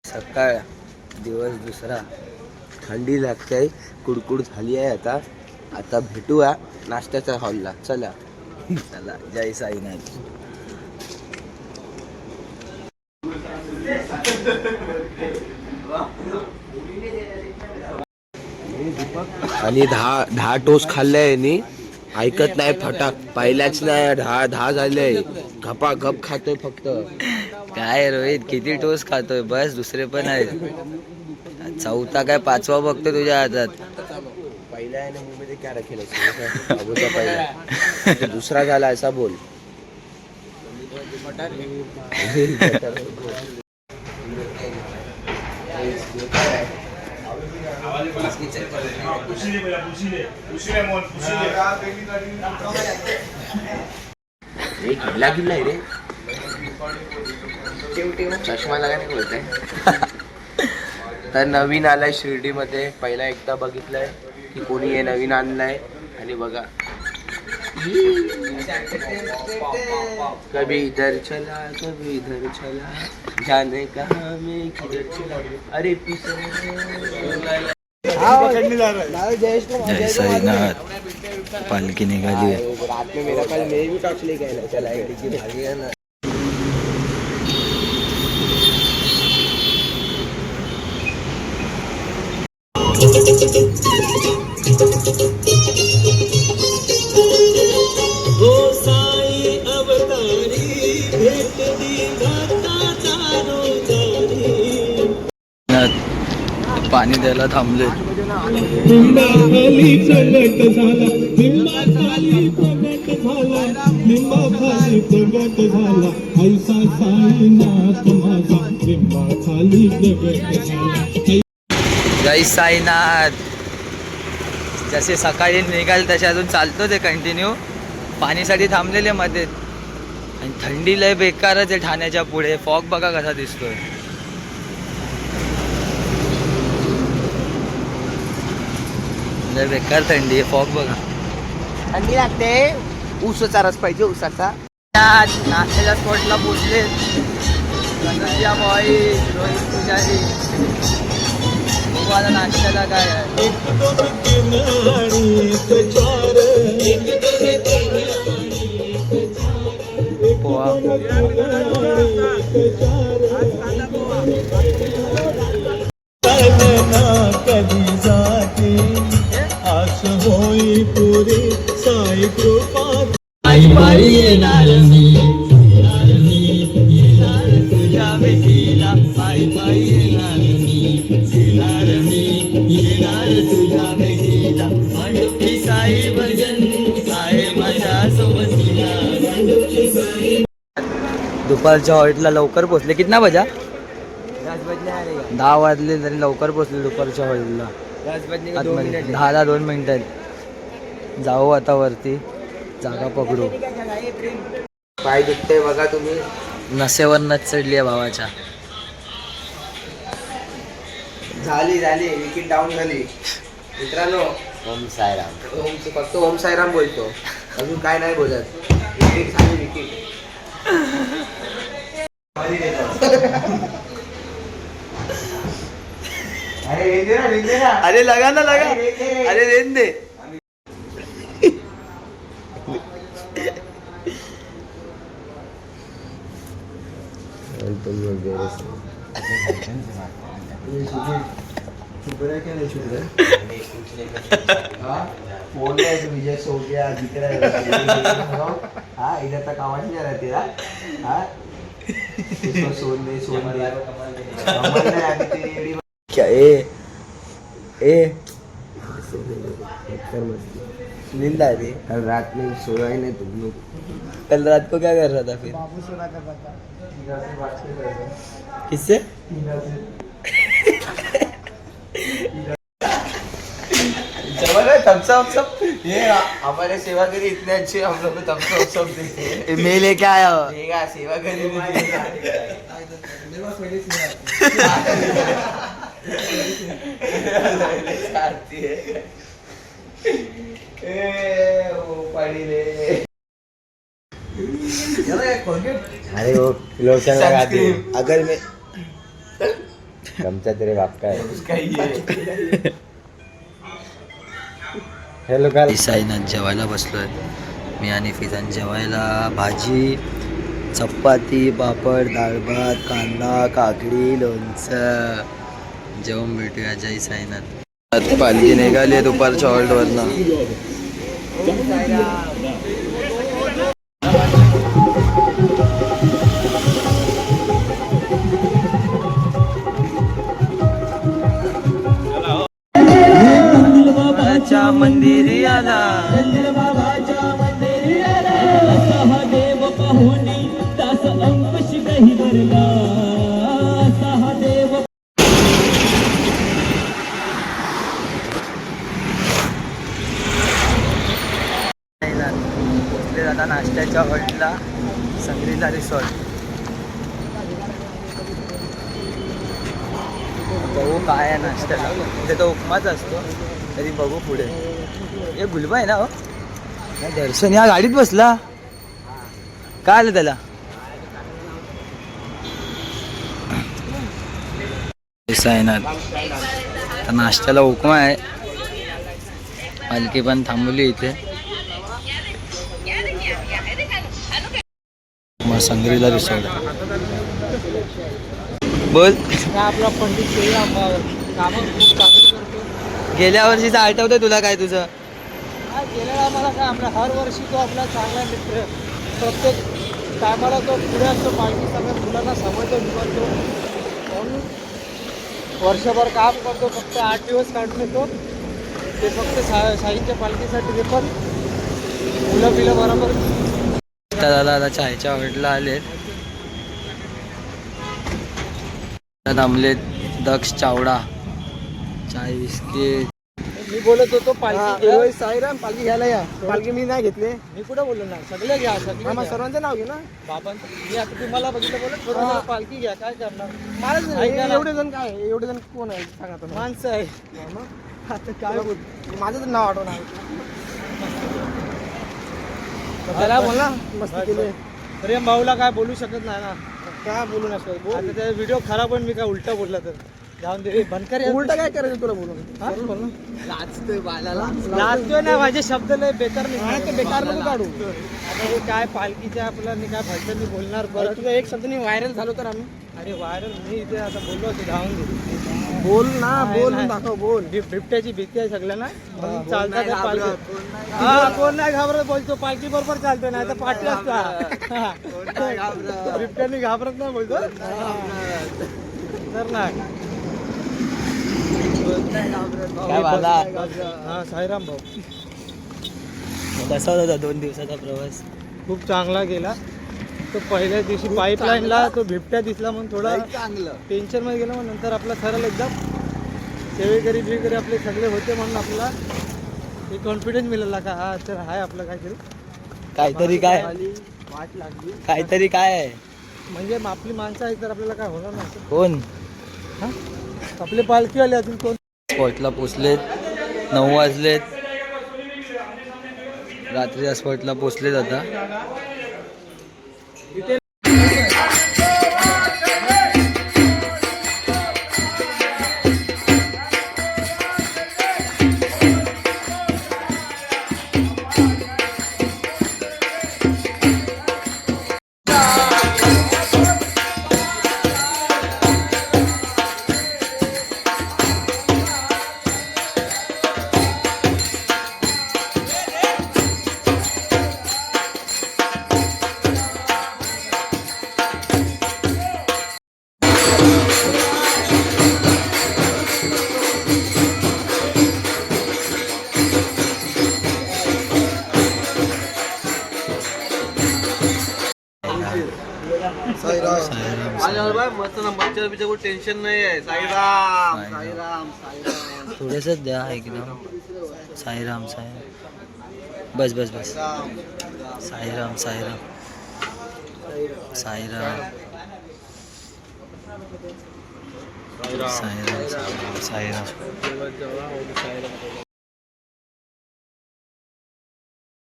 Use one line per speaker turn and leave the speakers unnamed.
सकाळ दिवस दुसरा, थंडी लागते, कुडकुड झाली आहे. आता भेटूया नाश्त्याच्या हॉलला. चला चला, जय साईनाथ. आणि 10 टोस्ट खाल्ले यांनी, ऐकत नाही. फटाक पहिल्याच नाही, 10 झाले. गपा गप खातोय फक्त. काय रोहित, किती टोस्ट खातोय? बस, दुसरे पण आहेत. चौथा काय पाचवा बघतो तुझ्या हातात. पहिला आहे ना मुंबईमध्ये काय रखेल पहिला, दुसरा झाला असा बोल. गिल्ला रे, चष्मा लगा नाही बोलतंय. तर नवीन आलाय शिर्डीमध्ये, पहिला एकदा बघितलंय की कोणी हे नवीन आणलंय. आणि बघा, कभी इधर चला कभी इधर चला, जाने कहाँ मैं किधर चला. अरे जय साईनाथ. पालखी निघाली आहे. रात में मेरा कल मैं भी टॉर्च लेके आया. चला भागी ना. पाणी द्यायला थांबले. जय साईनाथ. जसे सकाळी निघाल तसे अजून चालतो ते कंटिन्यू. पाणीसाठी थांबलेले मध्ये. आणि थंडी लय बेकारच आहे ठाण्याच्या पुढे. फॉग बघा कसा दिसतोय. लय बेकार थंडी आहे. फॉग बघा, थंडी लागते. ऊसाचा रस पाहिजे, ऊसाचा. नाश्त्याच्या स्पॉटला पोचले. बॉई रोहित पुजारी. आता नाश्त्याला काय आहे? पोहा. कधी जाते आश होई पुरी साई कृपा. आई बाई येणार मी, येणार तुझ्या भेटीला. आई बाई येणार मी, येणार तुझ्या भेटीला. मांडुकी साई भजन आहे माझ्या सोबतीला. दुपारच्या हॉटेलला लवकर पोहोचले. कितना बजा? 10 वाजले तरी लवकर पोहोचले दुपारच्या हॉटेलला. 10-2 मिनिटं. जाऊ आता वरती, जागा पकडू. पाय दुखते बघा तुम्ही. नसेवर नच चढली आहे भावाच्या. झाली विकेट डाऊन झाली मित्रांनो. ओम साईराम. फक्त ओम साईराम बोलतो, अजून काय नाही बोलत. विकेट झाली, विकेट. अरे लगा ना, लगा. अरे रेन दे. फोन विजय सो गया दिख रहा है. हाँ, इधर तक आवाज नहीं आ रहा तेरा. हाँ, सोन दे. क्या नींद आ रही? कल रात में सोया ही नहीं तुम लोग. कल रात को क्या कर रहा था फिर? बाबू से बात कर रहा था. किससे? थम्सअप. ये हमारे सेवाकरी इतने अच्छे, हम लोग को थम्सअप देते. मैं लेके आया हूँ. सेवाकरी अरे वो लोशन लगाती है. अगर मैं गमचा तेरे बाप का है हेलो गाइस साईनाथ जेवायला बसलोय मी आणि फिजान जेवायला भाजी चपाती पापड डाळ भात कांदा काकडी लोणचं जेवण भेटूया जय साईनाथ पालखी निघाली दुपारच्या हॉल्टवरनं मंदिरी आला देव पाहुणी दास अंकुश गही भरला सहदेव पोचले जाता नाश्त्याच्या हॉटेलला संग्रीला रिसॉर्ट बघू काय आहे नाश्त्याला इथे तो उपमाच असतो तरी बघू पुढे हे गुलबा आहे ना हो दर्शन या गाडीत बसला काय आलं त्याला साईनाथ नाश्त्याला उपमा आहे पालखी पण थांबवली इथे मग संग्रीला रिसॉर्ट बोल आपला पंडित श्रीराम गेल्या वर्षीचा आठवतंय तुला काय तुझं
गेल्या आम्हाला काय आपला हर वर्षी तो आपला चांगला मित्र प्रत्येक टायमाला तो पुढे असतो पालखी सगळ्या मुलांना समजतो निवडतो म्हणून वर्षभर काम करतो फक्त 8 दिवस काढून येतो ते फक्त साईच्या पालखीसाठी ते पण मुलं बिलं बरोबर
झाला आता चायच्या हॉटेलला आलेत थांबलेत दक्ष चावडा चाय बिस्किट
मी बोलत होतो पालखी
साईराम पालखी घ्यायला या पालखी मी नाही घेतली
मी कुठं बोललो ना सगळे घ्या सगळे
मग सर्वांचं नाव घे ना
बाबांचं मी आता तुम्हाला बघितलं बोलत थोडं पालखी घ्या काय करणार
मला एवढे जण काय एवढे जण कोण आहे सांगा तुम्ही
माणसं आहे
आता काय बोल माझं तर नाव आठवणार त्याला बोल ना मस्ती केली
प्रेम भाऊला काय बोलू शकत नाही ना
काय बोलू नसतो
आता त्या व्हिडिओ खराब पण मी काय उलटा बोलला तर जाऊन दे बनकर
उलटा काय करायचं तुला बोलून बोल ना
लाजतोय बालाला लाजतोय ना माझे शब्द लय बेकार नाही
ते बेकार नको काढू
आता हे काय पालखीच्या आपल्याला काय भाषण मी बोलणार
बरं तुझं एक शब्द व्हायरल झालो तर आम्ही
अरे व्हायरल मी इथे आता बोललो होतो धावून दे
बोल ना बोल दाखव बोल
बिबट्याची भीती आहे सगळ्यांना चालतात त्या पालखी हा कोण नाही घाबरत बोलतो पालखी बरोबर चालतो नाही तर पाठी असता बिबट्यानी घाबरत नाही बोलतो तर नाही हा साईराम भाऊ
कसा होता 2 दिवसाचा प्रवास
खूप चांगला गेला तो पहिल्या दिवशी पाईपलाईनला तो बिबट्या दिसला म्हणून थोडा
चांगलं
टेन्शन मध्ये गेला मग नंतर आपला सरळ एकदम सेवेकरी बिवेकरी आपले सगळे होते म्हणून आपला एक कॉन्फिडन्स मिळाला का हा तर आहे आपलं
काहीतरी काय
वाट लागली
काहीतरी काय आहे
म्हणजे आपली माणसं आहे तर आपल्याला काय होणार नाही
कोण
हा आपले पालखीवाले अजून कोण
स्पॉटला पोचलेत 9 वाजलेत रात्री स्पॉटला पोचलेत आता
टेन्शन नाही आहे साईराम साईराम साईराम
थोडंसं द्या एकदम साईराम साईराम बस बस बस साईराम साईराम साईराम साईराम साईराम साईराम